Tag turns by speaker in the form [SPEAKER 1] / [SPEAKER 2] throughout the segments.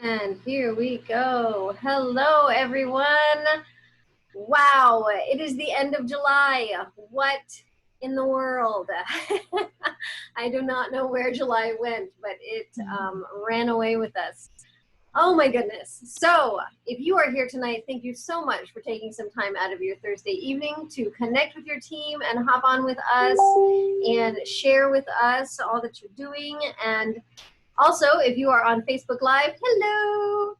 [SPEAKER 1] And here we go. Hello, everyone. Wow, it is the end of July. What in the world? I do not know where July went, but it ran away with us. Oh my goodness. So if you are here tonight, thank you so much for taking some time out of your Thursday evening to connect with your team and hop on with us and share with us all that you're doing. And also, if you are on Facebook Live, hello.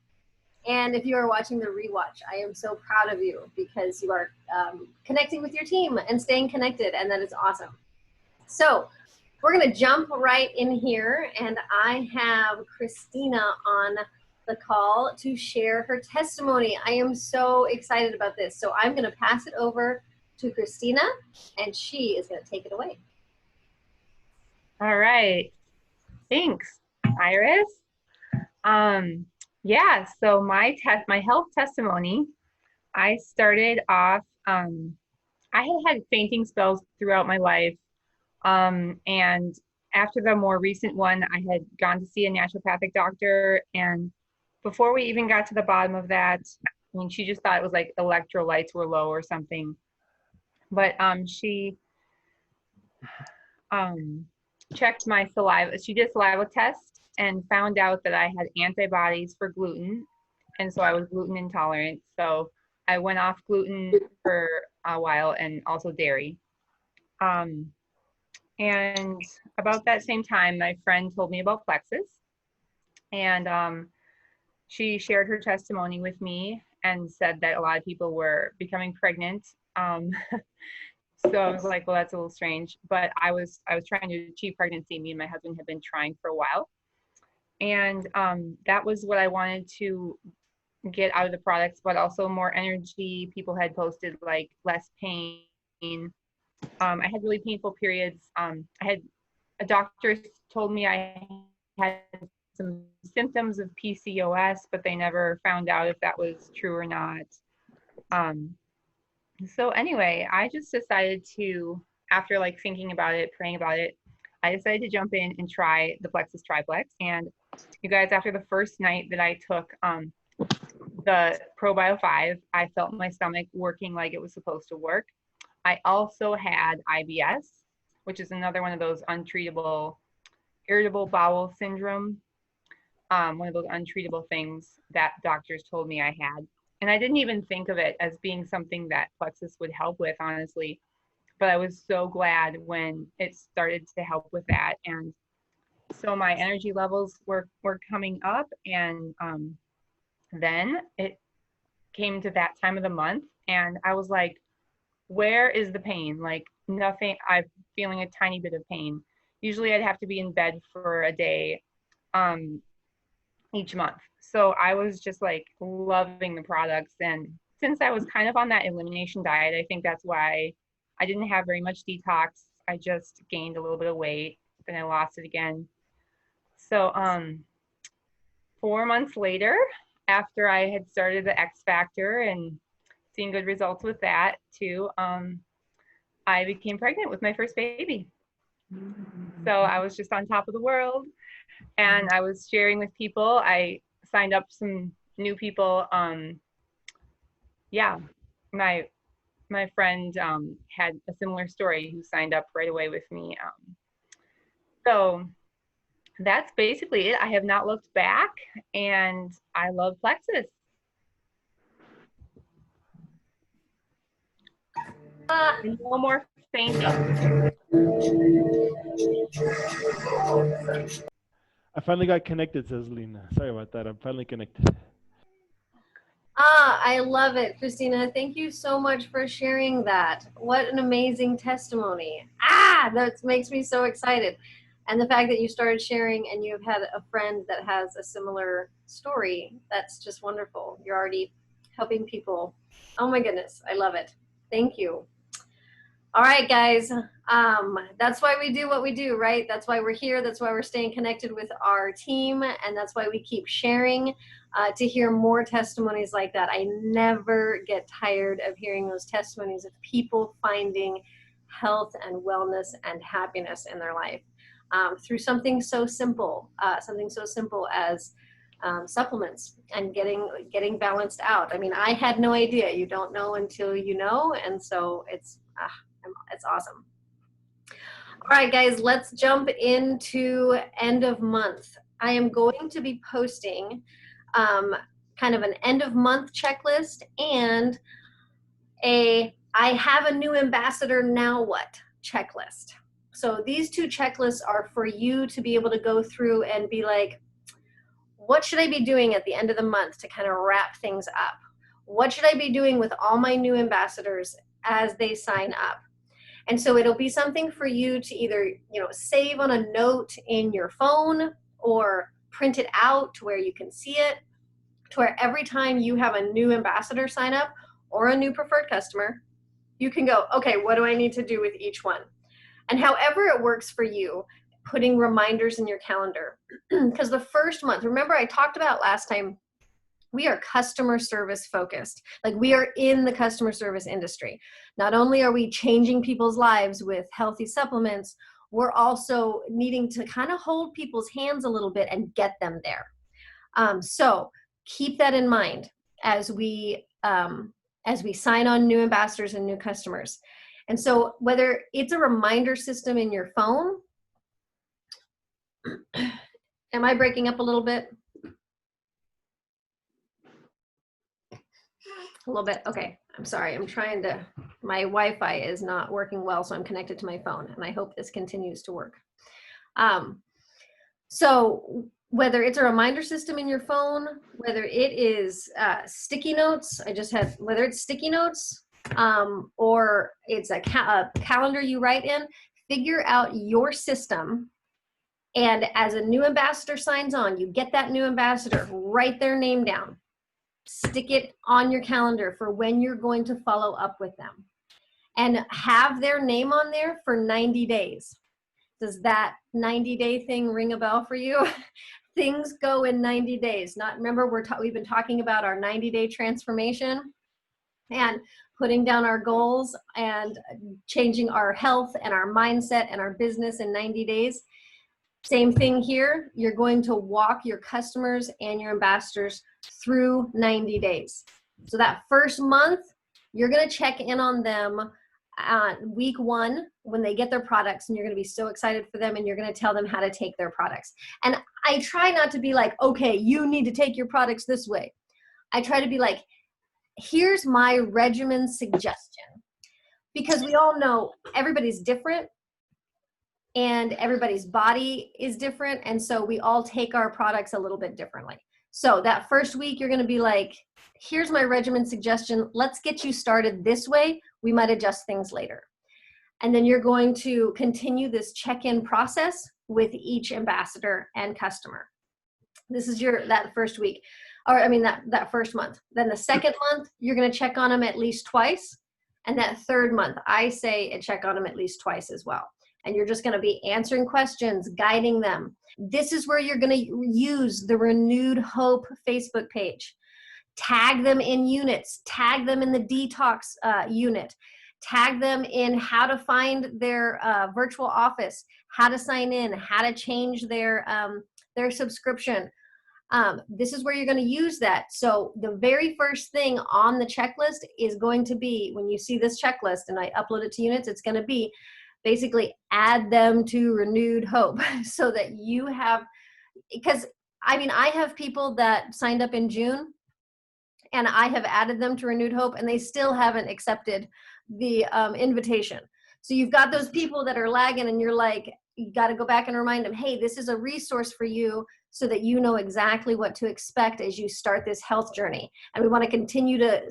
[SPEAKER 1] And if you are watching the rewatch, I am so proud of you because you are connecting with your team and staying connected, and that is awesome. So we're going to jump right in here, and I have Christina on the call to share her testimony. I am so excited about this. So I'm going to pass it over to Christina, and she is going to take it away.
[SPEAKER 2] All right. Thanks, Iris. Yeah, so my health testimony, I started off, I had fainting spells throughout my life. And after the more recent one, I had gone to see a naturopathic doctor. And before we even got to the bottom of that, I mean, she just thought it was like electrolytes were low or something. But she checked my saliva. She did a saliva test and found out that I had antibodies for gluten. And so I was gluten intolerant. So I went off gluten for a while and also dairy. And about that same time, my friend told me about Plexus. And she shared her testimony with me and said that a lot of people were becoming pregnant. So I was like, well, that's a little strange. But I was trying to achieve pregnancy. Me and my husband had been trying for a while. And that was what I wanted to get out of the products, but also more energy. People had posted like less pain. I had really painful periods. A doctor told me I had some symptoms of PCOS, but they never found out if that was true or not. So anyway, I just decided to, after like thinking about it, praying about it, I decided to jump in and try the Plexus Triplex. And you guys, after the first night that I took the ProBio 5, I felt my stomach working like it was supposed to work. I also had IBS, which is another one of those untreatable, irritable bowel syndrome, one of those untreatable things that doctors told me I had. And I didn't even think of it as being something that Plexus would help with, honestly. But I was so glad when it started to help with that. And so my energy levels were coming up. And then it came to that time of the month. And I was like, where is the pain? Like nothing, I'm feeling a tiny bit of pain. Usually I'd have to be in bed for a day each month. So I was just like loving the products. And since I was kind of on that elimination diet, I think that's why I didn't have very much detox. I just gained a little bit of weight, then I lost it again. So 4 months later, after I had started the X Factor and seen good results with that too, I became pregnant with my first baby. So I was just on top of the world, and I was sharing with people. I signed up some new people. Yeah, my friend had a similar story who signed up right away with me. So that's basically it. I have not looked back, and I love Plexus. No more fainting.
[SPEAKER 3] I finally got connected, says Lena. Sorry about that. I'm finally connected.
[SPEAKER 1] I love it, Christina. Thank you so much for sharing that. What an amazing testimony. That makes me so excited. And the fact that you started sharing and you've had a friend that has a similar story, that's just wonderful. You're already helping people. Oh my goodness, I love it. Thank you. All right, guys, that's why we do what we do, right? That's why we're here. That's why we're staying connected with our team. And that's why we keep sharing to hear more testimonies like that. I never get tired of hearing those testimonies of people finding health and wellness and happiness in their life. through something so simple as supplements and getting balanced out. I mean, I had no idea. You don't know until you know, and so it's awesome. All right, guys, let's jump into end of month. I am going to be posting kind of an end of month checklist and I have a new ambassador, now what checklist. So these two checklists are for you to be able to go through and be like, what should I be doing at the end of the month to kind of wrap things up? What should I be doing with all my new ambassadors as they sign up? And so it'll be something for you to either, save on a note in your phone or print it out to where you can see it, to where every time you have a new ambassador sign up or a new preferred customer, you can go, okay, what do I need to do with each one? And however it works for you, putting reminders in your calendar. Because the first month, remember I talked about last time, we are customer service focused. Like, we are in the customer service industry. Not only are we changing people's lives with healthy supplements, we're also needing to kind of hold people's hands a little bit and get them there. So keep that in mind as we sign on new ambassadors and new customers. And so whether it's a reminder system in your phone, am I breaking up a little bit? A little bit. Okay. I'm sorry. My Wi-Fi is not working well, so I'm connected to my phone, and I hope this continues to work. So whether it's a reminder system in your phone, whether it is sticky notes, whether it's sticky notes or it's a calendar you write in, figure out your system. And as a new ambassador signs on, you get that new ambassador, write their name down. Stick it on your calendar for when you're going to follow up with them. And have their name on there for 90 days. Does that 90-day thing ring a bell for you? Things go in 90 days. Remember, we've been talking about our 90-day transformation and putting down our goals and changing our health and our mindset and our business in 90 days. Same thing here. You're going to walk your customers and your ambassadors through 90 days. So that first month, you're going to check in on them week 1 when they get their products, and you're going to be so excited for them, and you're going to tell them how to take their products. And I try not to be like, okay, you need to take your products this way. I try to be like, here's my regimen suggestion, because we all know everybody's different and everybody's body is different. And so we all take our products a little bit differently. So that first week, you're going to be like, here's my regimen suggestion. Let's get you started this way. We might adjust things later. And then you're going to continue this check-in process with each ambassador and customer. This is that first week, that first month. Then the second month, you're going to check on them at least twice. And that third month, I say check on them at least twice as well. And you're just going to be answering questions, guiding them. This is where you're going to use the Renewed Hope Facebook page. Tag them in units, tag them in the detox unit, tag them in how to find their virtual office, how to sign in, how to change their subscription. This is where you're going to use that. So the very first thing on the checklist is going to be, when you see this checklist and I upload it to units, it's going to be basically add them to Renewed Hope so that you have, because I have people that signed up in June and I have added them to Renewed Hope and they still haven't accepted the invitation. So you've got those people that are lagging and you're like, you got to go back and remind them, hey, this is a resource for you so that you know exactly what to expect as you start this health journey. And we want to continue to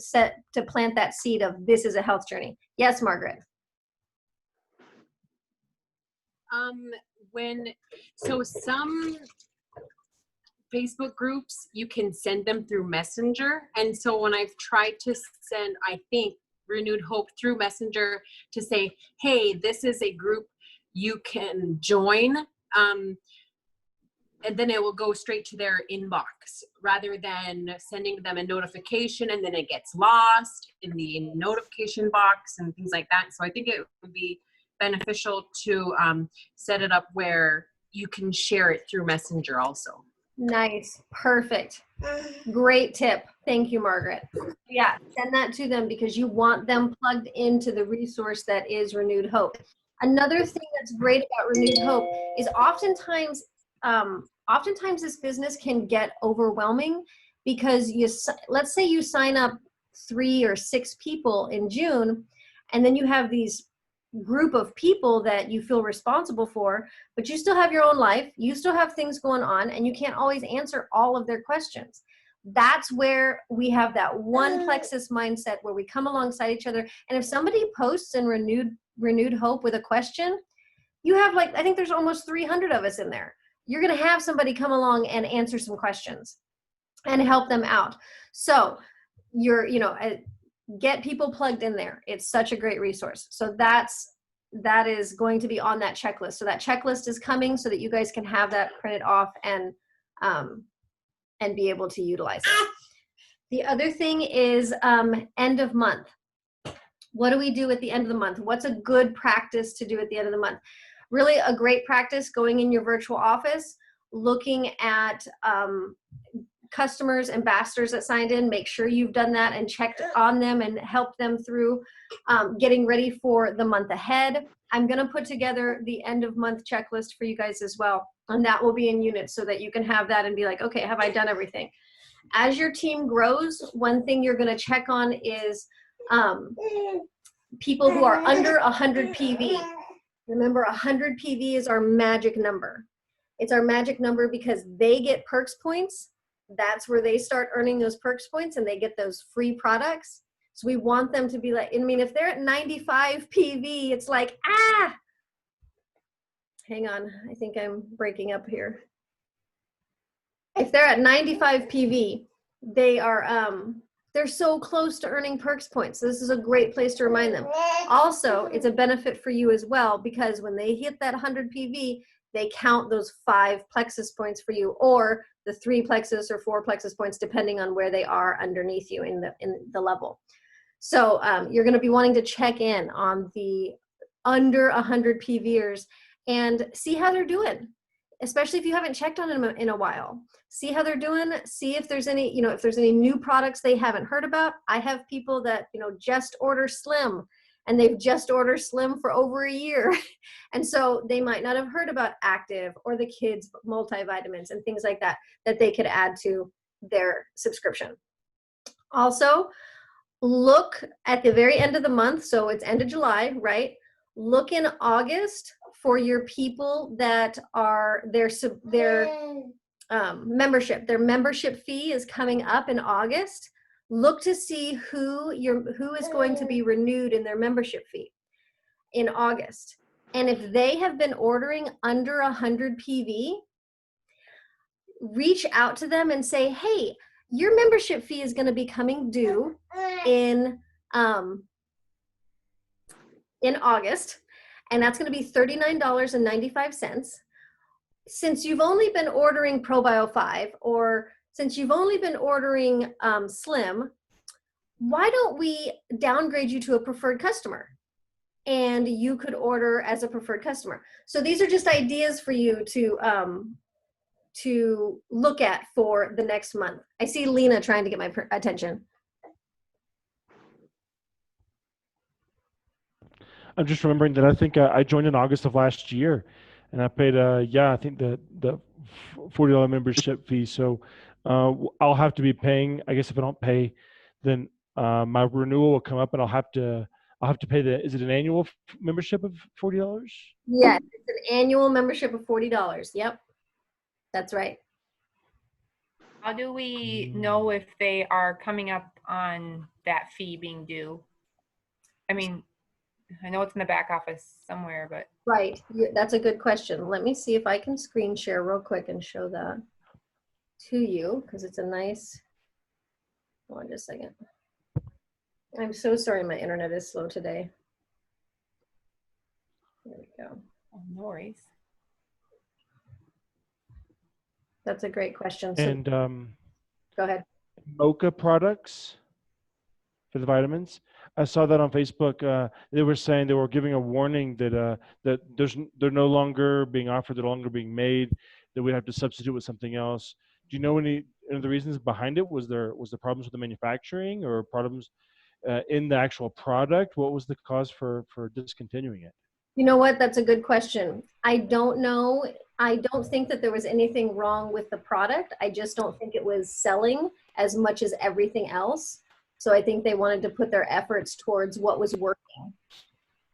[SPEAKER 1] plant that seed of this is a health journey. Yes, Margaret.
[SPEAKER 4] Some Facebook groups, you can send them through Messenger. And so when I've tried to send, I think, Renewed Hope through Messenger to say, hey, this is a group you can join, and then it will go straight to their inbox rather than sending them a notification and then it gets lost in the notification box and things like that. So I think it would be beneficial to set it up where you can share it through Messenger also.
[SPEAKER 1] Nice. Perfect. Great tip. Thank you, Margaret. Yeah, send that to them because you want them plugged into the resource that is Renewed Hope. Another thing that's great about Renewed Hope is oftentimes this business can get overwhelming because let's say you sign up 3 or 6 people in June, and then you have these group of people that you feel responsible for, but you still have your own life, you still have things going on, and you can't always answer all of their questions. That's where we have that one Plexus mindset where we come alongside each other. And if somebody posts in Renewed Hope with a question, you have I think there's almost 300 of us in there. You're going to have somebody come along and answer some questions and help them out. So get people plugged in there. It's such a great resource. So that is going to be on that checklist. So that checklist is coming so that you guys can have that printed off and be able to utilize it. The other thing is end of month. What do we do at the end of the month? What's a good practice to do at the end of the month? Really a great practice going in your virtual office, looking at customers, ambassadors that signed in, make sure you've done that and checked on them and helped them through getting ready for the month ahead. I'm going to put together the end of month checklist for you guys as well. And that will be in units so that you can have that and be like, okay, have I done everything? As your team grows, one thing you're going to check on is people who are under 100 PV. Remember, 100 PV is our magic number. It's our magic number because they get perks points. That's where they start earning those perks points and they get those free products. So we want them to be like, I mean, if they're at 95 PV, it's like, hang on, I think I'm breaking up here. If they're at 95 PV, they are, they're so close to earning perks points. So this is a great place to remind them. Also, it's a benefit for you as well because when they hit that 100 PV, they count those 5 Plexus points for you, or the 3 Plexus or 4 Plexus points, depending on where they are underneath you in the level. So you're going to be wanting to check in on the under 100 PVers and see how they're doing, especially if you haven't checked on them in a while. See how they're doing. See if there's any, if there's any new products they haven't heard about. I have people that, just order Slim, and they've just ordered Slim for over a year. And so they might not have heard about Active or the kids multivitamins and things like that they could add to their subscription. Also, look at the very end of the month. So it's end of July, right? Look in August for your people that are their membership. Their membership fee is coming up in August. Look to see who is going to be renewed in their membership fee in August. And if they have been ordering under 100 PV, reach out to them and say, hey, your membership fee is going to be coming due in August, and that's going to be $39.95. Since you've only been ordering ProBio 5, or since you've only been ordering Slim, why don't we downgrade you to a preferred customer? And you could order as a preferred customer. So these are just ideas for you to look at for the next month. I see Lena trying to get my attention.
[SPEAKER 3] I'm just remembering that I think I joined in August of last year, and I paid I think the $40 membership fee. So I'll have to be paying. I guess if I don't pay, then my renewal will come up, and I'll have to pay is it an annual membership of $40?
[SPEAKER 1] Yes, it's an annual membership of $40. Yep, that's right.
[SPEAKER 2] How do we know if they are coming up on that fee being due? I mean, I know it's in the back office somewhere, but.
[SPEAKER 1] Right, that's a good question. Let me see if I can screen share real quick and show that to you, because it's a nice, hold on just a second. I'm so sorry my internet is slow today. There we go.
[SPEAKER 2] Oh, no worries.
[SPEAKER 1] That's a great question. So,
[SPEAKER 3] And
[SPEAKER 1] go ahead.
[SPEAKER 3] Mocha products for the vitamins. I saw that on Facebook. They were saying they were giving a warning that that they're no longer being offered, they're no longer being made. That we'd have to substitute with something else. Do you know any of the reasons behind it? Was there problems with the manufacturing or problems in the actual product? What was the cause for discontinuing it?
[SPEAKER 1] You know what? That's a good question. I don't know. I don't think that there was anything wrong with the product. I just don't think it was selling as much as everything else. So I think they wanted to put their efforts towards what was working.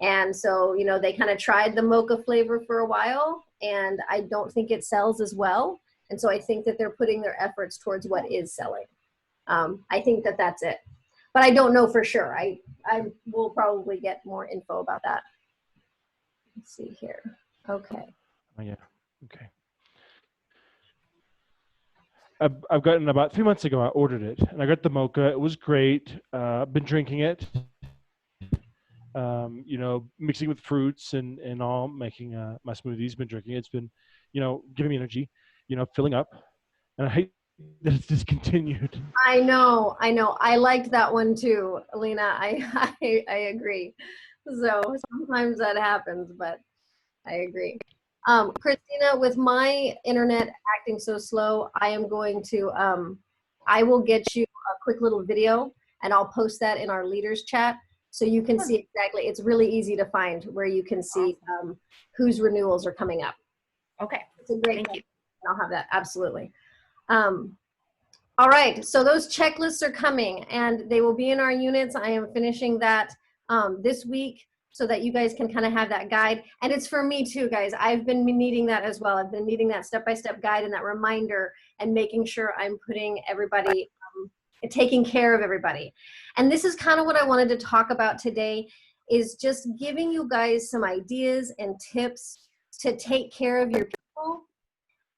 [SPEAKER 1] And so, you know, they kind of tried the mocha flavor for a while, and I don't think it sells as well. And so I think that they're putting their efforts towards what is selling. I think that that's it. But I don't know for sure. I will probably get more info about that. Let's see here. Okay.
[SPEAKER 3] Oh, yeah. Okay. I've gotten about 3 months ago. I ordered it, and I got the mocha. It was great. I've been drinking it. You know, mixing with fruits and all, making my smoothies. Been drinking it. It's been, you know, giving me energy. You know, filling up. And I hate that it's discontinued.
[SPEAKER 1] I know. I liked that one too, Alina. I agree. So sometimes that happens, but I agree. Christina, with my internet acting so slow, I am going to, I will get you a quick little video and I'll post that in our leaders chat so you can see exactly. It's really easy to find where you can see whose renewals are coming up.
[SPEAKER 2] Okay.
[SPEAKER 1] It's a great
[SPEAKER 2] Thank
[SPEAKER 1] thing.
[SPEAKER 2] you.
[SPEAKER 1] I'll have that. Absolutely. All right. So those checklists are coming and they will be in our units. I am finishing that this week, so that you guys can kind of have that guide. And it's for me too, guys. I've been needing that as well. I've been needing that step-by-step guide and that reminder and making sure I'm putting everybody, taking care of everybody. And this is kind of what I wanted to talk about today, is just giving you guys some ideas and tips to take care of your people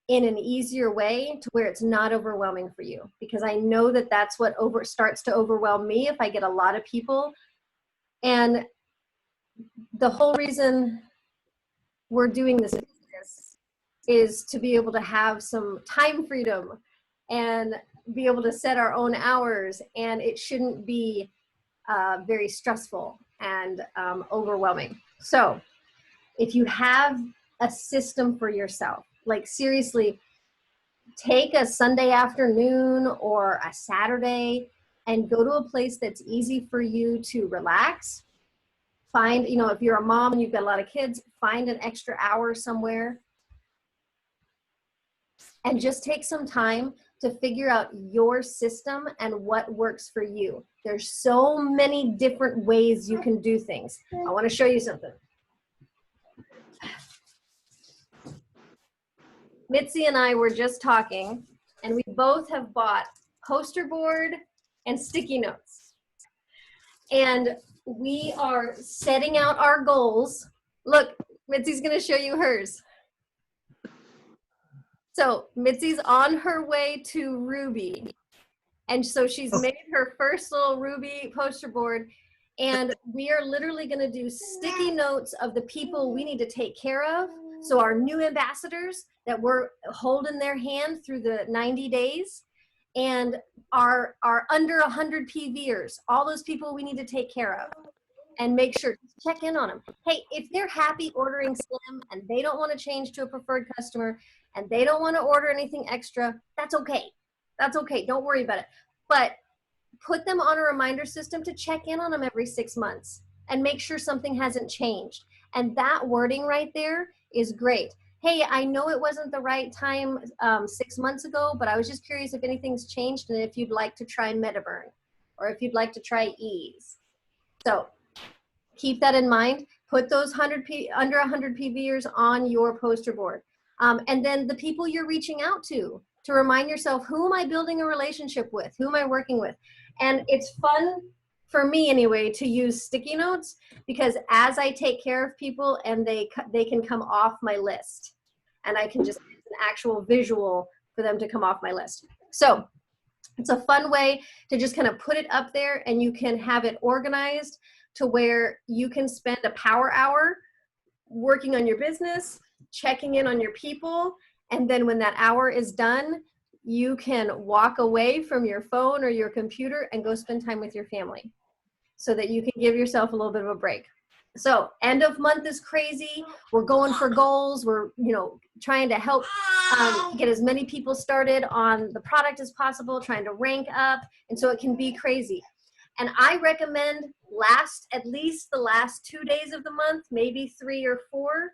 [SPEAKER 1] in an easier way, to where it's not overwhelming for you. Because I know that that's what starts to overwhelm me if I get a lot of people. And the whole reason we're doing this business is to be able to have some time freedom and be able to set our own hours, and it shouldn't be very stressful and overwhelming. So if you have a system for yourself, like seriously, take a Sunday afternoon or a Saturday and go to a place that's easy for you to relax. Find, you know, if you're a mom and you've got a lot of kids, find an extra hour somewhere and just take some time to figure out your system and what works for you. There's so many different ways you can do things. I want to show you something. Mitzi and I were just talking, and we both have bought poster board and sticky notes. And we are setting out our goals. Look, Mitzi's going to show you hers. So Mitzi's on her way to Ruby. And so she's made her first little Ruby poster board. And we are literally going to do sticky notes of the people we need to take care of. So our new ambassadors that we're holding their hand through the 90 days. And our under 100 PVers, all those people we need to take care of and make sure, check in on them. Hey, if they're happy ordering Slim and they don't want to change to a preferred customer and they don't want to order anything extra, that's okay. That's okay. Don't worry about it. But put them on a reminder system to check in on them every 6 months and make sure something hasn't changed. And that wording right there is great. Hey, I know it wasn't the right time 6 months ago, but I was just curious if anything's changed and if you'd like to try MetaBurn or if you'd like to try Ease. So keep that in mind. Put those under 100 PVers on your poster board. And then the people you're reaching out to remind yourself, who am I building a relationship with? Who am I working with? And it's fun, for me anyway, to use sticky notes, because as I take care of people and they can come off my list, and I can just use an actual visual for them to come off my list. So it's a fun way to just kind of put it up there, and you can have it organized to where you can spend a power hour working on your business, checking in on your people, and then when that hour is done, you can walk away from your phone or your computer and go spend time with your family. so that you can give yourself a little bit of a break. So end of month is crazy. We're going for goals. We're, you know, trying to help get as many people started on the product as possible, trying to rank up. And so it can be crazy. And I recommend at least the last 2 days of the month, maybe 3 or 4,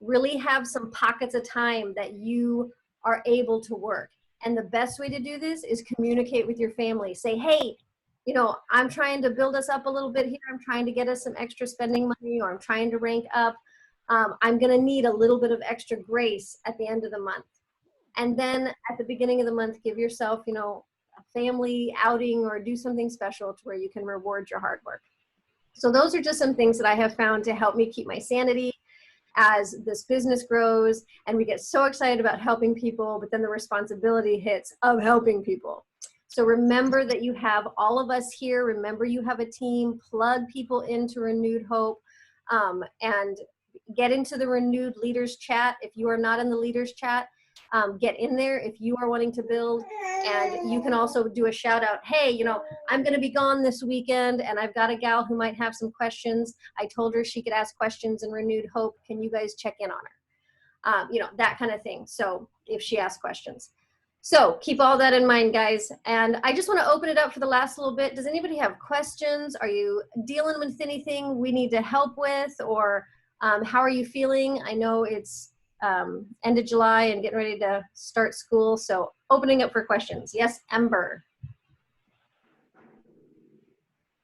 [SPEAKER 1] really have some pockets of time that you are able to work. And the best way to do this is communicate with your family. Say, hey, you know, I'm trying to build us up a little bit here. I'm trying to get us some extra spending money, or I'm trying to rank up. I'm going to need a little bit of extra grace at the end of the month. And then at the beginning of the month, give yourself, you know, a family outing or do something special to where you can reward your hard work. So those are just some things that I have found to help me keep my sanity as this business grows and we get so excited about helping people, but then the responsibility hits of helping people. So remember that you have all of us here. Remember you have a team. Plug people into Renewed Hope, and get into the Renewed Leaders Chat. If you are not in the Leaders Chat, get in there if you are wanting to build. And you can also do a shout out. Hey, you know, I'm going to be gone this weekend and I've got a gal who might have some questions. I told her she could ask questions in Renewed Hope. Can you guys check in on her? You know, that kind of thing. So if she asks questions. So keep all that in mind, guys. And I just want to open it up for the last little bit. Does anybody have questions? Are you dealing with anything we need to help with? Or how are you feeling? I know it's end of July and getting ready to start school. So opening up for questions. Yes, Ember.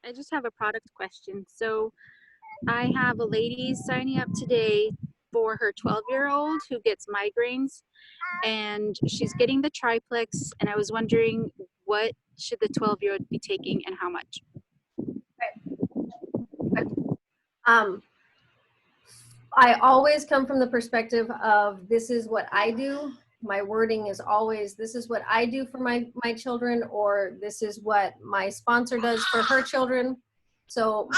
[SPEAKER 5] I just have a product question. So I have a lady signing up today for her 12-year-old who gets migraines, and she's getting the triplex, and I was wondering, what should the 12-year-old be taking and how much?
[SPEAKER 1] I always come from the perspective of this is what I do. My wording is always, this is what I do for my children, or this is what my sponsor does for her children. So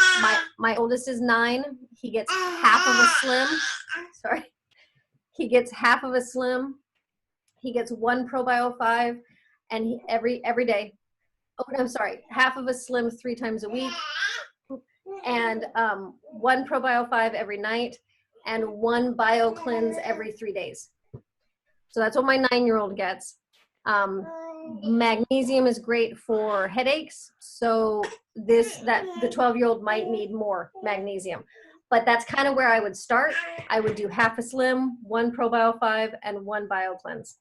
[SPEAKER 1] my oldest is 9. He gets half of a slim. Sorry. He gets half of a slim. He gets 1 Probio 5 and every day. Oh, I'm sorry. Half of a slim 3 times a week. And 1 Probio 5 every night and 1 Bio Cleanse every 3 days. So that's what my 9-year-old gets. Magnesium is great for headaches. So the 12-year-old might need more magnesium. But that's kind of where I would start. I would do half a slim, 1 Probio 5, and 1 Bio Cleanse.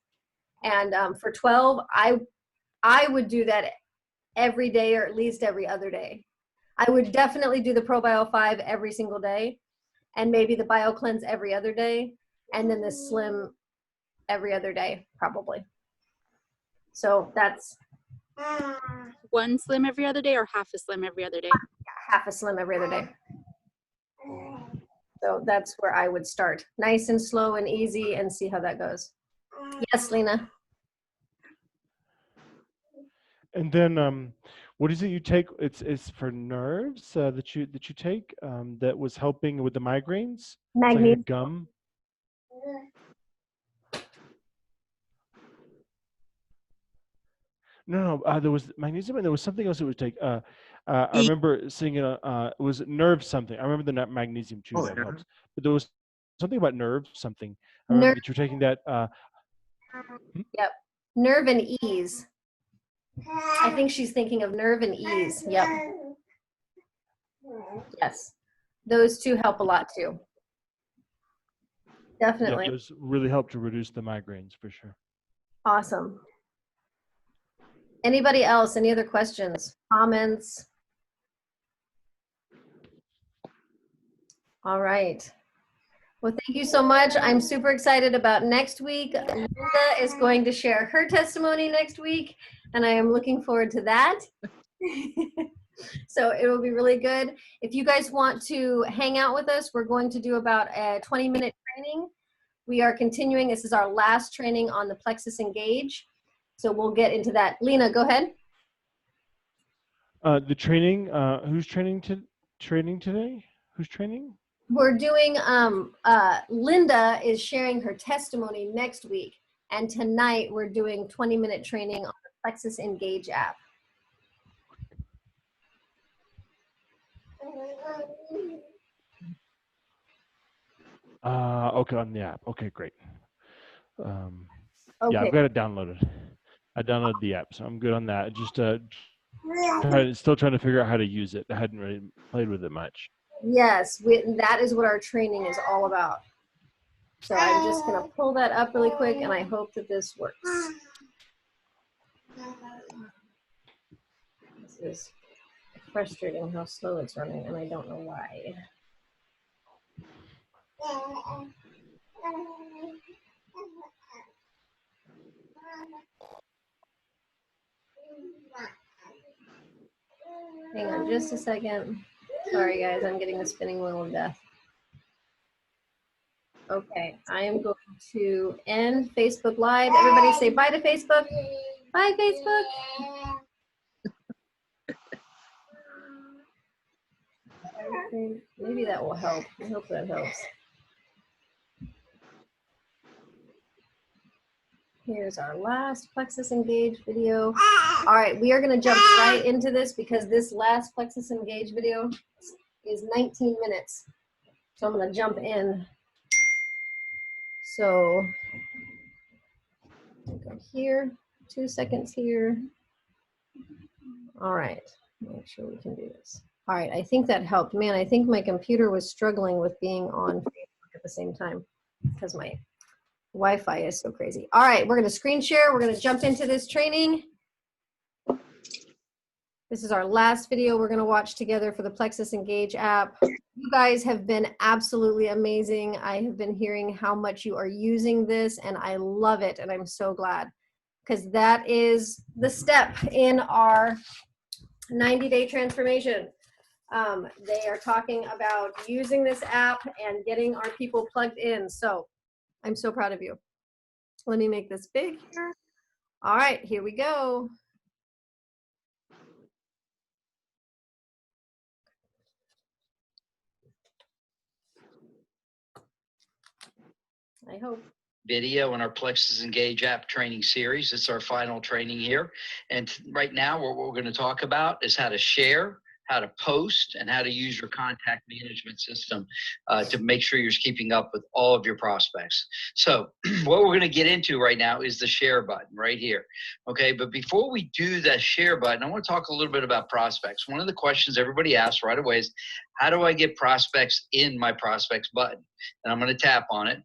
[SPEAKER 1] And for 12, I would do that every day or at least every other day. I would definitely do the Probio 5 every single day, and maybe the Bio Cleanse every other day, and then the slim every other day, probably. So that's
[SPEAKER 5] 1 slim every other day or half a slim every other day?
[SPEAKER 1] half a slim every other day. So that's where I would start. Nice and slow and easy, and see how that goes. Yes, Lena.
[SPEAKER 3] And then what is it you take? It's for nerves that you take that was helping with the migraines?
[SPEAKER 1] Magnesium.
[SPEAKER 3] It's like a gum. No, there was magnesium and there was something else it would take. I remember seeing it. It was nerve something. I remember the magnesium too. That helps. But there was something about nerve something. I remember that you were taking that.
[SPEAKER 1] Yep. Nerve and ease. I think she's thinking of nerve and ease. Yep. Yes. Those two help a lot too. Definitely.
[SPEAKER 3] Yeah, those really help to reduce the migraines for sure.
[SPEAKER 1] Awesome. Anybody else? Any other questions, comments? All right. Well, thank you so much. I'm super excited about next week. Linda is going to share her testimony next week, and I am looking forward to that. So it will be really good. If you guys want to hang out with us, we're going to do about a 20-minute training. We are continuing. This is our last training on the Plexus Engage. So we'll get into that. Lena, go ahead.
[SPEAKER 3] The training, who's training today? Who's training?
[SPEAKER 1] We're doing, Linda is sharing her testimony next week. And tonight we're doing 20-minute training on the Plexus Engage app.
[SPEAKER 3] Okay, on the app. Okay, great. Yeah,
[SPEAKER 1] Okay.
[SPEAKER 3] I've got it downloaded. I downloaded the app, so I'm good on that. Just still trying to figure out how to use it. I hadn't really played with it much.
[SPEAKER 1] Yes, that is what our training is all about. So I'm just going to pull that up really quick, and I hope that this works. This is frustrating how slow it's running, and I don't know why. Hang on just a second. Sorry, guys, I'm getting the spinning wheel of death. Okay, I am going to end Facebook Live. Everybody say bye to Facebook. Bye, Facebook. Maybe that will help. I hope that helps. Here's our last Plexus Engage video. All right, we are going to jump right into this because this last Plexus Engage video is 19 minutes. So I'm going to jump in. So go here, 2 seconds here. All right, make sure we can do this. All right, I think that helped. Man, I think my computer was struggling with being on Facebook at the same time because my Wi-Fi is so crazy. All right, we're going to screen share. We're going to jump into this training. This is our last video we're going to watch together for the Plexus Engage app. You guys have been absolutely amazing. I have been hearing how much you are using this, and I love it, and I'm so glad because that is the step in our 90-day transformation. They are talking about using this app and getting our people plugged in. So I'm so proud of you. Let me make this big here. All right, here we go. I hope.
[SPEAKER 6] Video in our Plexus Engage App training series. It's our final training here. And right now, what we're going to talk about is how to share, how to post, and how to use your contact management system to make sure you're keeping up with all of your prospects. So what we're going to get into right now is the share button right here. Okay, but before we do that share button, I want to talk a little bit about prospects. One of the questions everybody asks right away is, how do I get prospects in my prospects button? And I'm going to tap on it.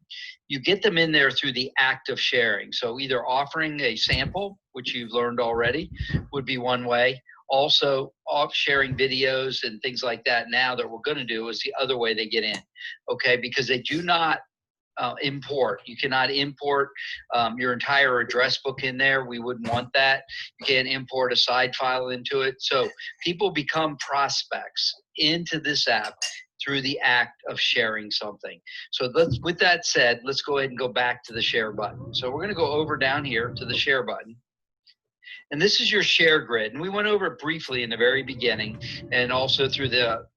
[SPEAKER 6] You get them in there through the act of sharing. So either offering a sample, which you've learned already, would be one way. Also, off sharing videos and things like that now that we're going to do is the other way they get in, okay? Because they do not import. You cannot import your entire address book in there. We wouldn't want that. You can't import a side file into it. So people become prospects into this app through the act of sharing something. So with that said, let's go ahead and go back to the share button. So we're going to go over down here to the share button. And this is your share grid. And we went over it briefly in the very beginning and also through the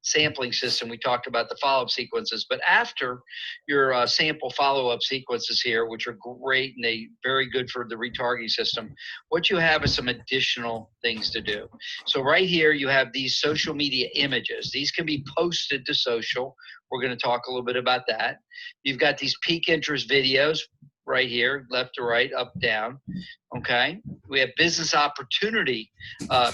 [SPEAKER 6] sampling system. We talked about the follow-up sequences, but after your sample follow-up sequences here, which are great and they very good for the retargeting system, what you have is some additional things to do. So right here, you have these social media images. These can be posted to social. We're going to talk a little bit about that. You've got these peak interest videos right here, left to right, up, down. Okay. We have business opportunity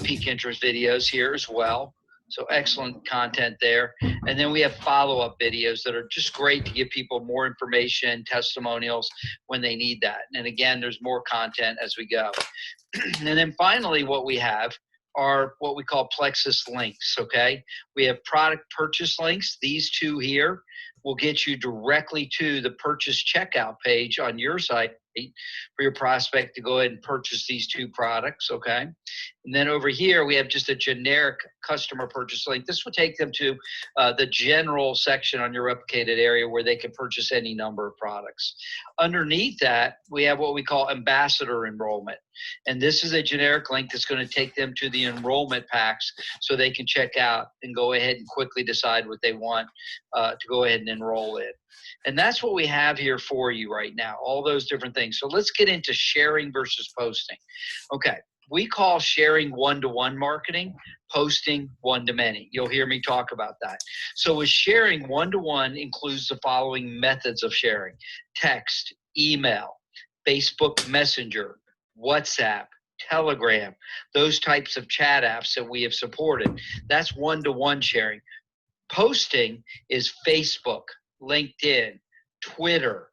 [SPEAKER 6] peak interest videos here as well. So excellent content there. And then we have follow-up videos that are just great to give people more information, testimonials when they need that. And again, there's more content as we go. And then finally, what we have are what we call Plexus links, okay? We have product purchase links. These two here will get you directly to the purchase checkout page on your site for your prospect to go ahead and purchase these two products, okay? And then over here, we have just a generic customer purchase link. This will take them to the general section on your replicated area where they can purchase any number of products. Underneath that, we have what we call ambassador enrollment. And this is a generic link that's going to take them to the enrollment packs so they can check out and go ahead and quickly decide what they want to go ahead and enroll in. And that's what we have here for you right now, all those different things. So let's get into sharing versus posting. Okay, we call sharing one-to-one marketing, posting one-to-many. You'll hear me talk about that. So with sharing one-to-one includes the following methods of sharing: text, email, Facebook Messenger, WhatsApp, Telegram, those types of chat apps that we have supported. That's one-to-one sharing. Posting is Facebook, LinkedIn, Twitter,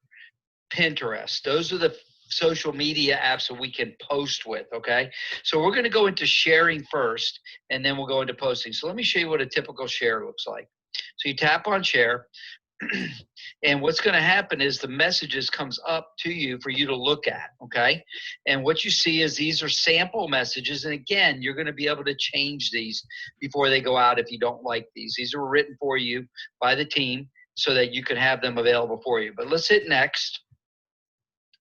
[SPEAKER 6] Pinterest. Those are the social media apps that we can post with, okay? So we're going to go into sharing first, and then we'll go into posting. So let me show you what a typical share looks like. So you tap on share, and what's going to happen is the messages comes up to you for you to look at, okay? And what you see is these are sample messages, and again, you're going to be able to change these before they go out if you don't like these. These are written for you by the team so that you can have them available for you. But let's hit next.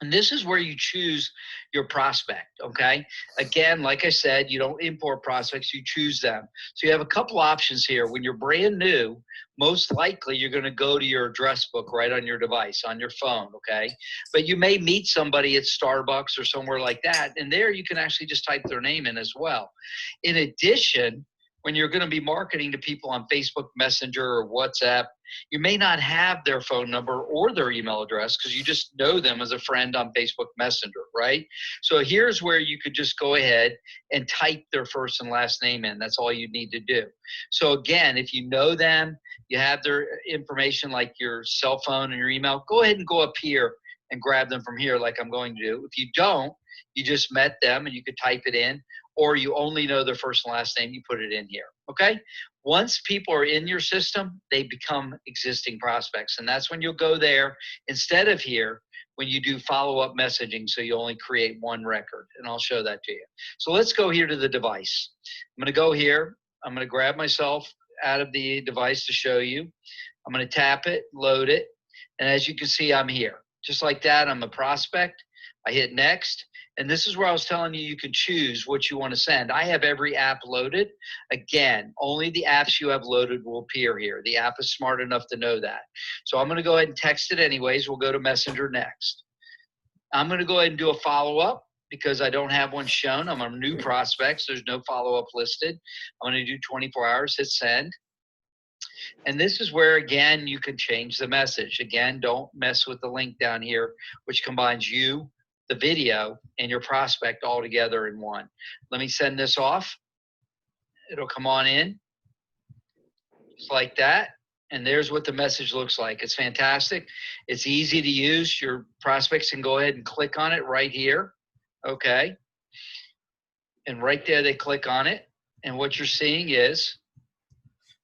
[SPEAKER 6] And this is where you choose your prospect, okay? Again, like I said, you don't import prospects, you choose them. So you have a couple options here. When you're brand new, most likely you're going to go to your address book right on your device, on your phone, okay? But you may meet somebody at Starbucks or somewhere like that, and there you can actually just type their name in as well. In addition, when you're going to be marketing to people on Facebook Messenger or WhatsApp, you may not have their phone number or their email address because you just know them as a friend on Facebook Messenger, right? So here's where you could just go ahead and type their first and last name in. That's all you need to do. So again, if you know them, you have their information like your cell phone and your email, go ahead and go up here and grab them from here like I'm going to do. If you don't, you just met them and you could type it in, or you only know their first and last name, you put it in here, okay? Once people are in your system, they become existing prospects, and that's when you'll go there instead of here when you do follow-up messaging, so you only create one record, and I'll show that to you. So let's go here to the device. I'm going to go here. I'm going to grab myself out of the device to show you. I'm going to tap it, load it, and as you can see, I'm here. Just like that, I'm a prospect. I hit next. And this is where I was telling you, you can choose what you want to send. I have every app loaded. Again, only the apps you have loaded will appear here. The app is smart enough to know that. So I'm going to go ahead and text it anyways. We'll go to Messenger next. I'm going to go ahead and do a follow-up because I don't have one shown. I'm a new prospect, so there's no follow-up listed. I'm going to do 24 hours, hit send. And this is where, again, you can change the message. Again, don't mess with the link down here, which combines you, the video, and your prospect all together in one. Let me send this off. It'll come on in just like that. And there's what the message looks like. It's fantastic. It's easy to use. Your prospects can go ahead and click on it right here. Okay. And right there, they click on it. And what you're seeing is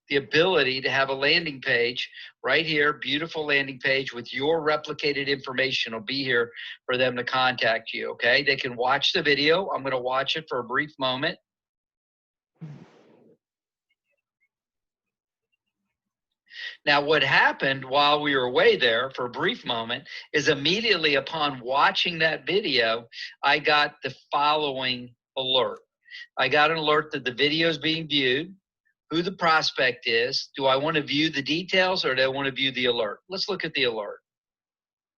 [SPEAKER 6] the ability to have a landing page right here, beautiful landing page with your replicated information will be here for them to contact you, okay? They can watch the video. I'm going to watch it for a brief moment. Now, what happened while we were away there for a brief moment is immediately upon watching that video, I got the following alert. I got an alert that the video is being viewed, who the prospect is. Do I want to view the details or do I want to view the alert? Let's look at the alert.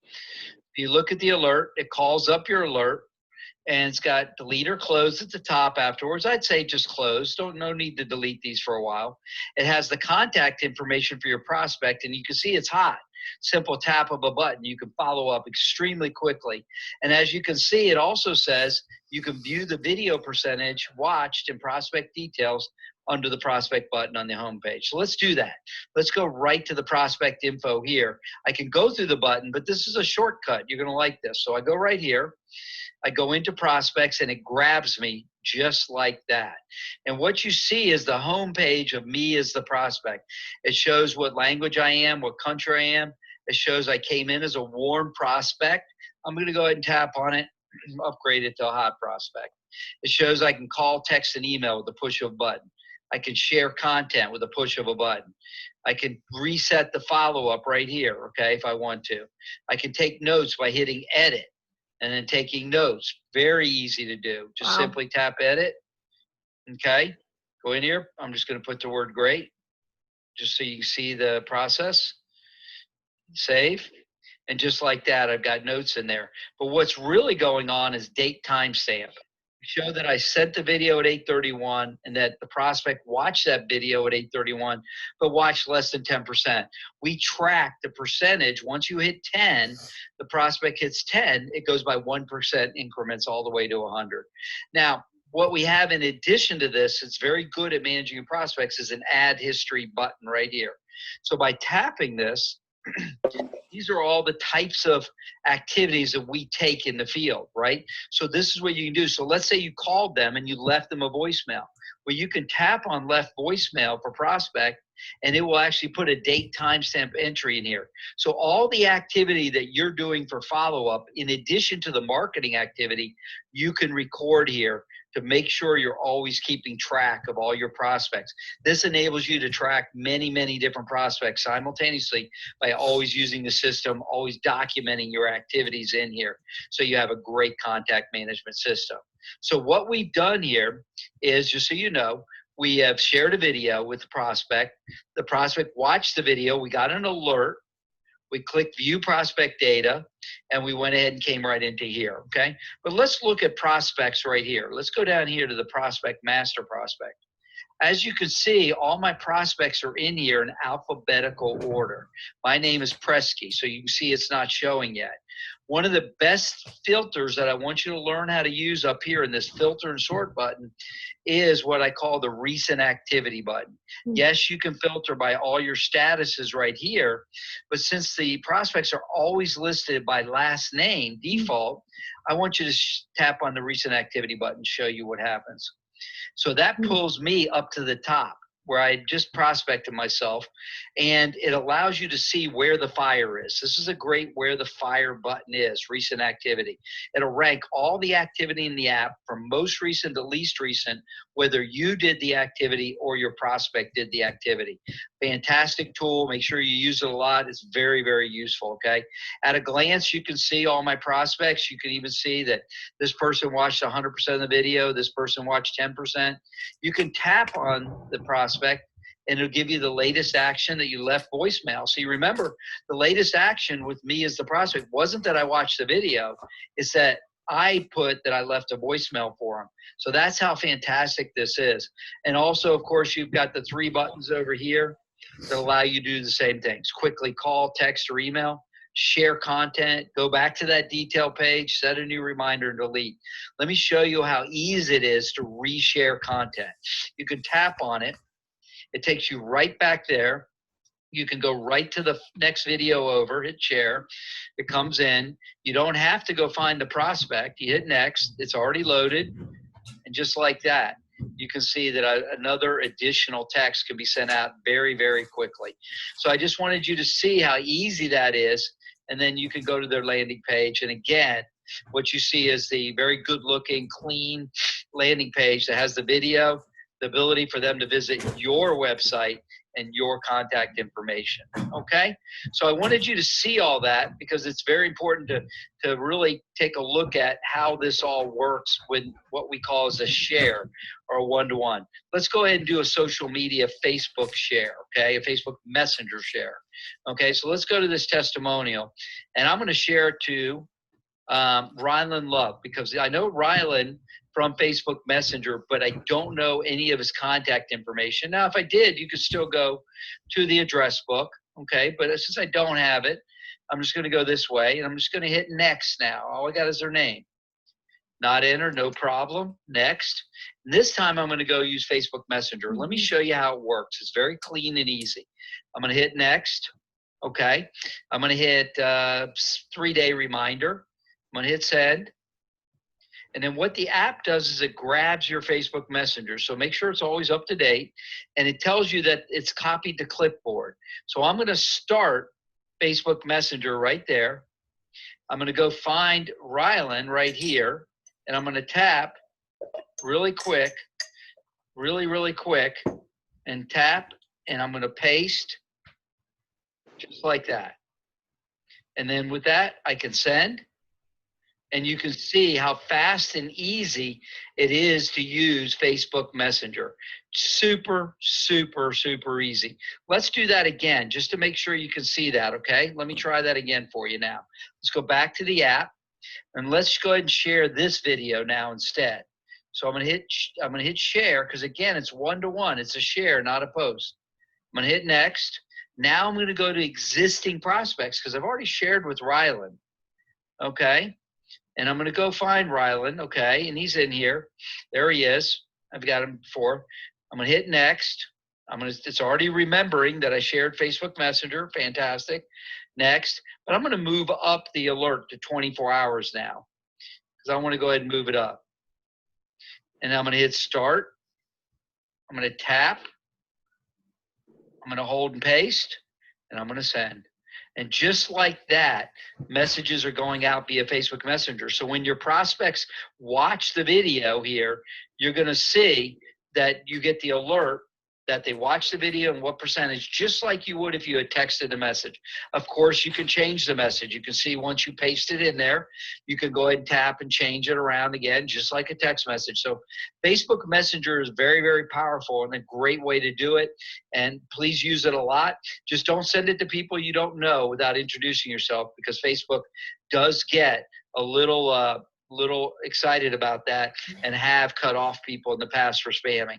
[SPEAKER 6] If you look at the alert, it calls up your alert and it's got delete or close at the top afterwards. I'd say just close. No need to delete these for a while. It has the contact information for your prospect and you can see it's hot. Simple tap of a button. You can follow up extremely quickly. And as you can see, it also says you can view the video percentage watched and prospect details under the prospect button on the home page. So let's do that. Let's go right to the prospect info here. I can go through the button, but this is a shortcut. You're going to like this. So I go right here. I go into prospects and it grabs me just like that. And what you see is the home page of me as the prospect. It shows what language I am, what country I am. It shows I came in as a warm prospect. I'm going to go ahead and tap on it, upgrade it to a hot prospect. It shows I can call, text, and email with the push of a button. I can share content with a push of a button. I can reset the follow-up right here, okay, if I want to. I can take notes by hitting edit and then taking notes. Very easy to do. Just simply tap edit, okay? Go in here. I'm just going to put the word great just so you can see the process. Save. And just like that, I've got notes in there. But what's really going on is date timestamp. show that I sent the video at 8:31 and that the prospect watched that video at 8:31, but watched less than 10%. We track the percentage. Once you hit 10, the prospect hits 10, it goes by 1% increments all the way to 100. Now, what we have in addition to this, it's very good at managing your prospects, is an add history button right here. So by tapping this, these are all the types of activities that we take in the field, right? So this is what you can do. So let's say you called them and you left them a voicemail. Well, you can tap on left voicemail for prospect, and it will actually put a date timestamp entry in here. So all the activity that you're doing for follow-up, in addition to the marketing activity, you can record here to make sure you're always keeping track of all your prospects. This enables you to track many, many different prospects simultaneously by always using the system, always documenting your activities in here. So you have a great contact management system. So what we've done here is, just so you know, we have shared a video with the prospect. The prospect watched the video. We got an alert. We clicked view prospect data, and we went ahead and came right into here, okay? But let's look at prospects right here. Let's go down here to the prospect master prospect. As you can see, all my prospects are in here in alphabetical order. My name is Presky, so you can see it's not showing yet. One of the best filters that I want you to learn how to use up here in this filter and sort button is what I call the recent activity button. Yes, you can filter by all your statuses right here, but since the prospects are always listed by last name default, I want you to tap on the recent activity button to show you what happens. So that pulls me up to the top where I just prospected myself, and it allows you to see where the fire is. This is a great where the fire button is, recent activity. It'll rank all the activity in the app from most recent to least recent, whether you did the activity or your prospect did the activity. Fantastic tool. Make sure you use it a lot. It's very, very useful, okay? At a glance, you can see all my prospects. You can even see that this person watched 100% of the video. This person watched 10%. You can tap on the prospect, and it'll give you the latest action that you left voicemail. So you remember, the latest action with me as the prospect wasn't that I watched the video. It's that I put that I left a voicemail for them. So that's how fantastic this is. And also, of course, you've got the 3 buttons over here that allow you to do the same things. Quickly call, text, or email. Share content, go back to that detail page, set a new reminder, and delete. Let me show you how easy it is to reshare content. You can tap on it. It takes you right back there. You can go right to the next video over, hit share. It comes in. You don't have to go find the prospect. You hit next. It's already loaded. And just like that, you can see that another additional text can be sent out very, very quickly. So I just wanted you to see how easy that is. And then you can go to their landing page. And again, what you see is the very good looking, clean landing page that has the video, the ability for them to visit your website and your contact information, okay? So I wanted you to see all that because it's very important to really take a look at how this all works with what we call as a share or a one-to-one. Let's go ahead and do a social media Facebook share, okay? A Facebook Messenger share, okay? So let's go to this testimonial, and I'm gonna share it to Rylan Love, because I know Rylan from Facebook Messenger, but I don't know any of his contact information. Now, if I did, you could still go to the address book, okay? But since I don't have it, I'm just gonna go this way, and I'm just gonna hit next now. All I got is their name. Not entered, no problem. Next. And this time I'm gonna go use Facebook Messenger. Let me show you how it works. It's very clean and easy. I'm gonna hit next, okay? I'm gonna hit 3-day reminder. I'm gonna hit send. And then what the app does is it grabs your Facebook Messenger. So make sure it's always up to date. And it tells you that it's copied to clipboard. So I'm going to start Facebook Messenger right there. I'm going to go find Rylan right here. And I'm going to tap really quick, really quick, and tap. And I'm going to paste just like that. And then with that, I can send. And you can see how fast and easy it is to use Facebook Messenger. Super, super, super easy. Let's do that again just to make sure you can see that, okay? Let me try that again for you now. Let's go back to the app, and let's go ahead and share this video now instead. So I'm gonna hit share, because again, it's one-to-one. It's a share, not a post. I'm gonna hit next. Now I'm gonna go to existing prospects, because I've already shared with Rylan. Okay. And I'm gonna go find Rylan. Okay. And he's in here. There he is. I've got him before. I'm gonna hit next. It's already remembering that I shared Facebook Messenger. Fantastic. Next. But I'm gonna move up the alert to 24 hours now, because I want to go ahead and move it up. And I'm going to hit start. I'm going to tap. I'm going to hold and paste, and I'm going to send. And just like that, messages are going out via Facebook Messenger. So when your prospects watch the video here, you're going to see that you get the alert that they watched the video and what percentage, just like you would if you had texted a message. Of course, you can change the message. You can see once you paste it in there, you can go ahead and tap and change it around again, just like a text message. So Facebook Messenger is very, very powerful and a great way to do it. And please use it a lot. Just don't send it to people you don't know without introducing yourself, because Facebook does get a little excited about that and have cut off people in the past for spamming.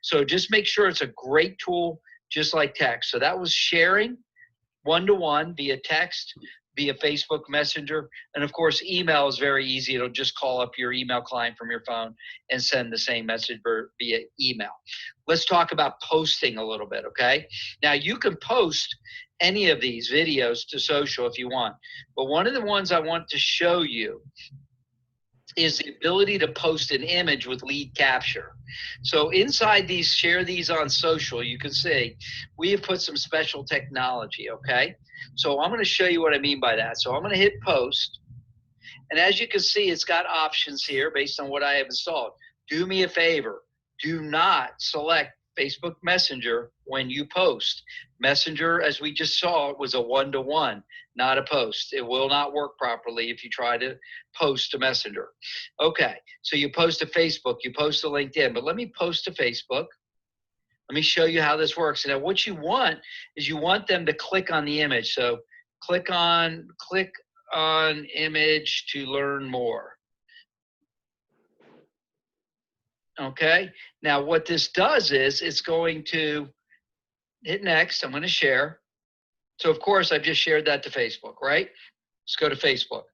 [SPEAKER 6] So just make sure it's a great tool, just like text. So that was sharing one-to-one via text, via Facebook Messenger. And of course, email is very easy. It'll just call up your email client from your phone and send the same message via email. Let's talk about posting a little bit, okay? Now you can post any of these videos to social if you want, but one of the ones I want to show you is the ability to post an image with lead capture. So inside these, share these on social, you can see we have put some special technology, okay? So I'm gonna show you what I mean by that. So I'm gonna hit post, and as you can see, it's got options here based on what I have installed. Do me a favor, do not select Facebook Messenger when you post. Messenger, as we just saw, was a one-to-one, not a post. It will not work properly if you try to post to Messenger. Okay, so you post to Facebook, you post to LinkedIn, but let me post to Facebook. Let me show you how this works. Now, what you want is you want them to click on the image. So click on image to learn more. Okay, now what this does is it's going to hit next. I'm going to share. So of course I've just shared that to Facebook, right? Let's go to Facebook.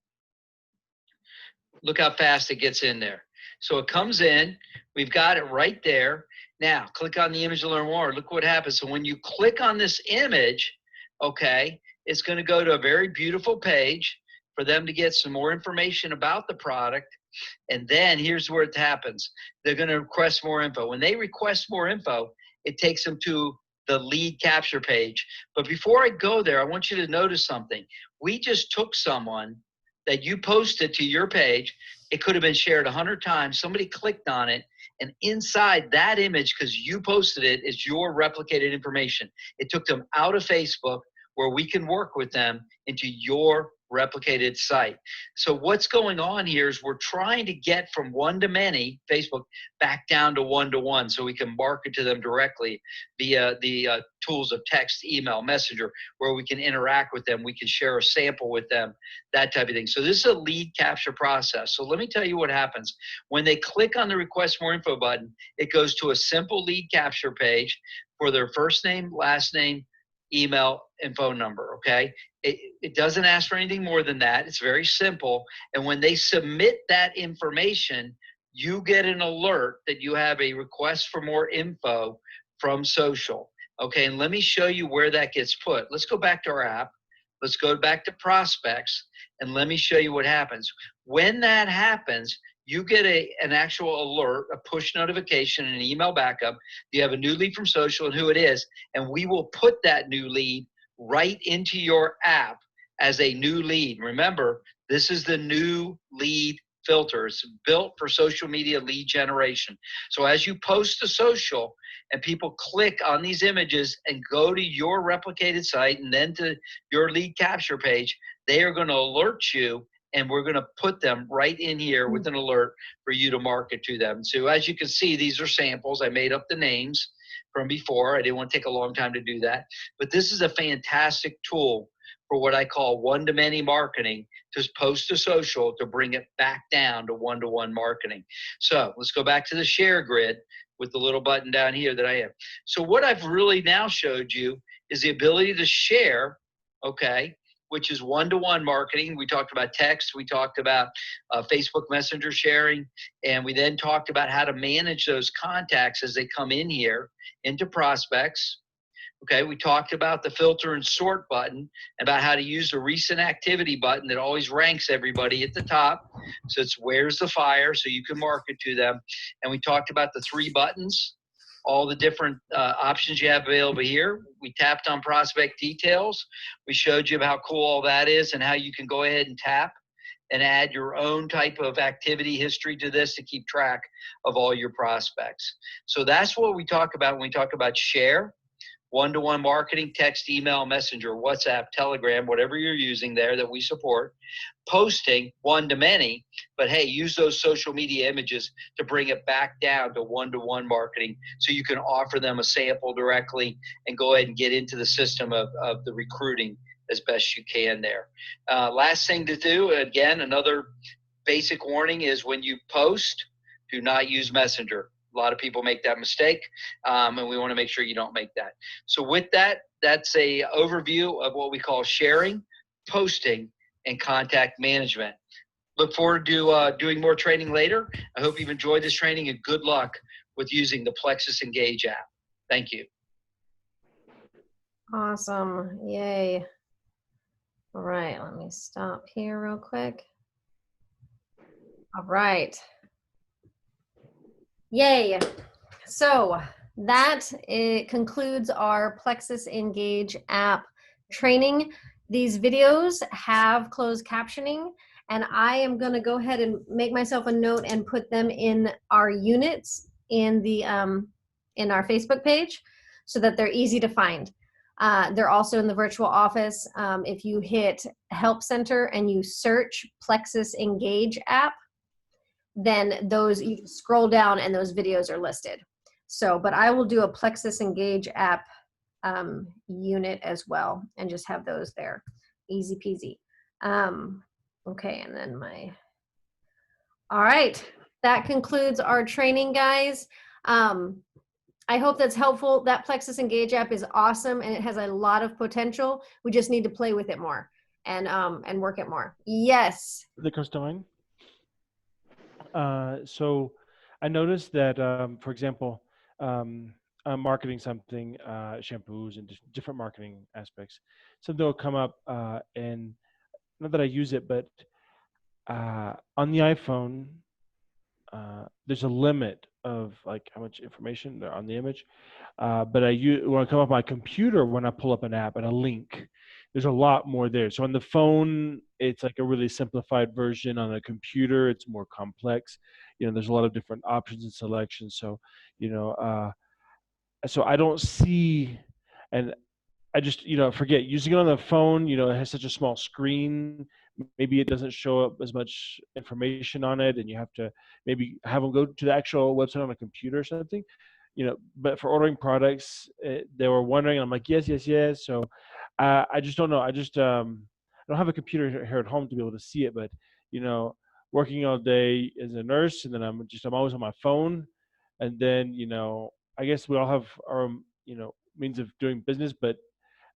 [SPEAKER 6] Look how fast it gets in there. So it comes in, we've got it right there. Now click on the image to learn more. Look what happens. So when you click on this image, okay, it's going to go to a very beautiful page for them to get some more information about the product. And then here's where it happens. They're going to request more info. When they request more info, it takes them to the lead capture page. But before I go there, I want you to notice something. We just took someone that you posted to your page. It could have been shared 100 times. Somebody clicked on it, and inside that image, because you posted it, is your replicated information. It took them out of Facebook, where we can work with them, into your replicated site. So what's going on here is we're trying to get from one-to-many, Facebook, back down to one-to-one, so we can market to them directly via the tools of text, email, messenger, where we can interact with them. We can share a sample with them, that type of thing. So this is a lead capture process. So let me tell you what happens. When they click on the request more info button, it goes to a simple lead capture page for their first name, last name, email, and phone number, okay? It doesn't ask for anything more than that. It's very simple. And when they submit that information, you get an alert that you have a request for more info from social. Okay, and let me show you where that gets put. Let's go back to our app. Let's go back to prospects, and let me show you what happens. When that happens, you get an actual alert, a push notification, and an email backup. You have a new lead from social and who it is, and we will put that new lead right into your app as a new lead. Remember, this is the new lead filter. It's built for social media lead generation. So as you post to social and people click on these images and go to your replicated site and then to your lead capture page, they are going to alert you, and we're going to put them right in here with an alert for you to market to them. So as you can see, these are samples. I made up the names from before. I didn't want to take a long time to do that. But this is a fantastic tool for what I call one-to-many marketing, to post to social, to bring it back down to one-to-one marketing. So let's go back to the share grid with the little button down here that I have. So what I've really now showed you is the ability to share, okay, which is one-to-one marketing. We talked about text, we talked about Facebook Messenger sharing, and we then talked about how to manage those contacts as they come in here into prospects. Okay, we talked about the filter and sort button, about how to use the recent activity button that always ranks everybody at the top. So it's where's the fire, so you can market to them. And we talked about the 3 buttons, all the different options you have available here. We tapped on prospect details. We showed you how cool all that is and how you can go ahead and tap and add your own type of activity history to this to keep track of all your prospects. So that's what we talk about when we talk about share. One-to-one marketing, text, email, messenger, WhatsApp, Telegram, whatever you're using there that we support. Posting, one-to-many, but hey, use those social media images to bring it back down to one-to-one marketing so you can offer them a sample directly and go ahead and get into the system of the recruiting as best you can there. Last thing to do, again, another basic warning is when you post, do not use Messenger. A lot of people make that mistake, and we want to make sure you don't make that. So with that, that's a overview of what we call sharing, posting, and contact management. Look forward to doing more training later. I hope you've enjoyed this training, and good luck with using the Plexus Engage app. Thank you.
[SPEAKER 1] Awesome. Yay. All right, let me stop here real quick. All right. Yay. So that concludes our Plexus Engage app training. These videos have closed captioning, and I am going to go ahead and make myself a note and put them in our units in the in our Facebook page so that they're easy to find. They're also in the virtual office. If you hit Help Center and you search Plexus Engage app, then those, you scroll down and those videos are listed. So, but I will do a Plexus Engage app unit as well and just have those there. Easy peasy. Okay, and then all right, that concludes our training, guys. I hope that's helpful. That Plexus Engage app is awesome and it has a lot of potential. We just need to play with it more and work it more. Yes.
[SPEAKER 3] That comes to mind. So I noticed that, for example, I'm marketing something, shampoos and different marketing aspects. Something will come up, and not that I use it, but on the iPhone, there's a limit of like how much information there on the image. But when I come up my computer, when I pull up an app and a link, there's a lot more there. So on the phone, it's like a really simplified version. On a computer, it's more complex. You know, there's a lot of different options and selections. So, you know, so I don't see, and I just, you know, forget using it on the phone. You know, it has such a small screen. Maybe it doesn't show up as much information on it, and you have to maybe have them go to the actual website on a computer or something. You know, but for ordering products, they were wondering. I'm like, yes, yes, yes. So I just don't know. I just I don't have a computer here at home to be able to see it. But you know, working all day as a nurse, and then I'm always on my phone, and then you know, I guess we all have our you know means of doing business, but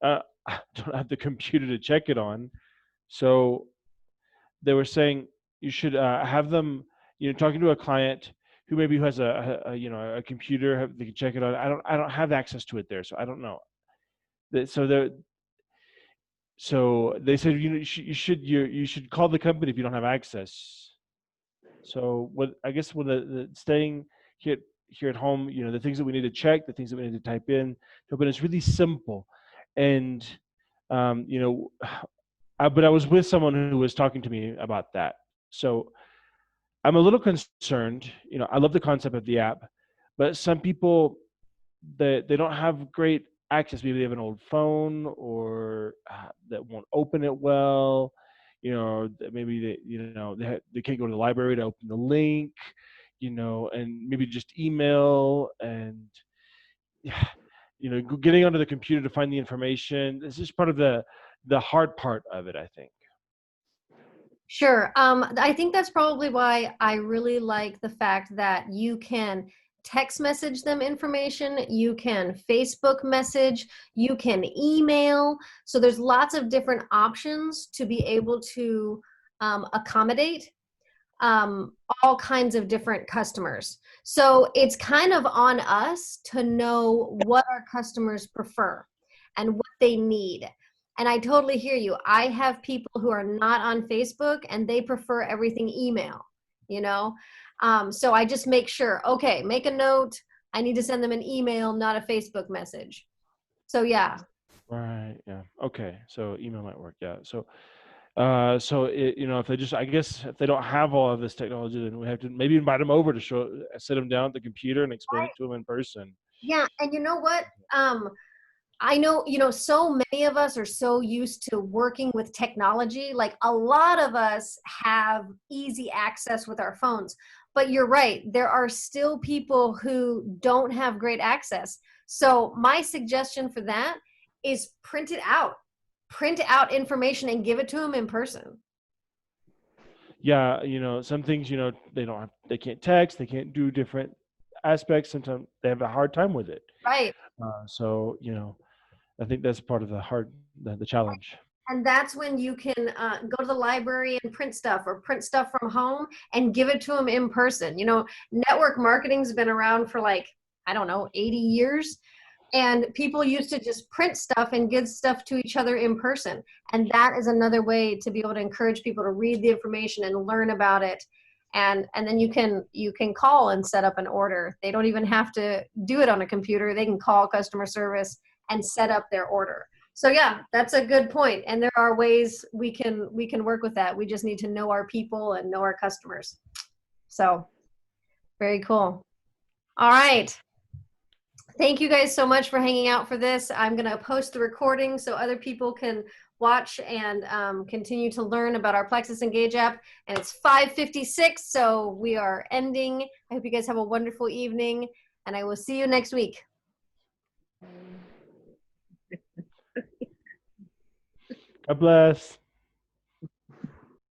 [SPEAKER 3] I don't have the computer to check it on. So they were saying you should have them, you know, talking to a client who maybe has a you know a computer, they can check it on. I don't have access to it there, so I don't know. So they said you know you should call the company if you don't have access. So what I guess with the staying here at home, you know, the things that we need to check, the things that we need to type in, but it's really simple, and you know. But I was with someone who was talking to me about that. So I'm a little concerned. You know, I love the concept of the app, but some people they don't have great access. Maybe they have an old phone or that won't open it well. You know, maybe they can't go to the library to open the link. You know, and maybe just email and yeah. getting onto the computer to find the information. This is part of the hard part of it, I think.
[SPEAKER 1] Sure. I think that's probably why I really like the fact that you can text message them information, you can Facebook message, you can email. So there's lots of different options to be able to accommodate all kinds of different customers. So it's kind of on us to know what our customers prefer and what they need. And I totally hear you. I have people who are not on Facebook and they prefer everything email, so I just make sure, okay, make a note. I need to send them an email, not a Facebook message. So yeah.
[SPEAKER 3] Right. Yeah. Okay. So email might work. Yeah. So if they I guess if they don't have all of this technology, then we have to maybe invite them over to sit them down at the computer and explain it to them in person.
[SPEAKER 1] Yeah. And you know what? I know, so many of us are so used to working with technology. Like a lot of us have easy access with our phones, but you're right. There are still people who don't have great access. So my suggestion for that is print out information and give it to them in person.
[SPEAKER 3] Yeah. Some things, they can't text, they can't do different aspects. Sometimes they have a hard time with it.
[SPEAKER 1] Right.
[SPEAKER 3] So, I think that's part of the challenge.
[SPEAKER 1] And that's when you can go to the library and print stuff or print stuff from home and give it to them in person. Network marketing's been around for 80 years. And people used to just print stuff and give stuff to each other in person. And that is another way to be able to encourage people to read the information and learn about it. And then you can call and set up an order. They don't even have to do it on a computer. They can call customer service and set up their order. So yeah, that's a good point. And there are ways we can work with that. We just need to know our people and know our customers. So very cool. All right. Thank you guys so much for hanging out for this. I'm going to post the recording so other people can watch and continue to learn about our Plexus Engage app. And it's 5:56, so we are ending. I hope you guys have a wonderful evening, and I will see you next week.
[SPEAKER 3] God bless.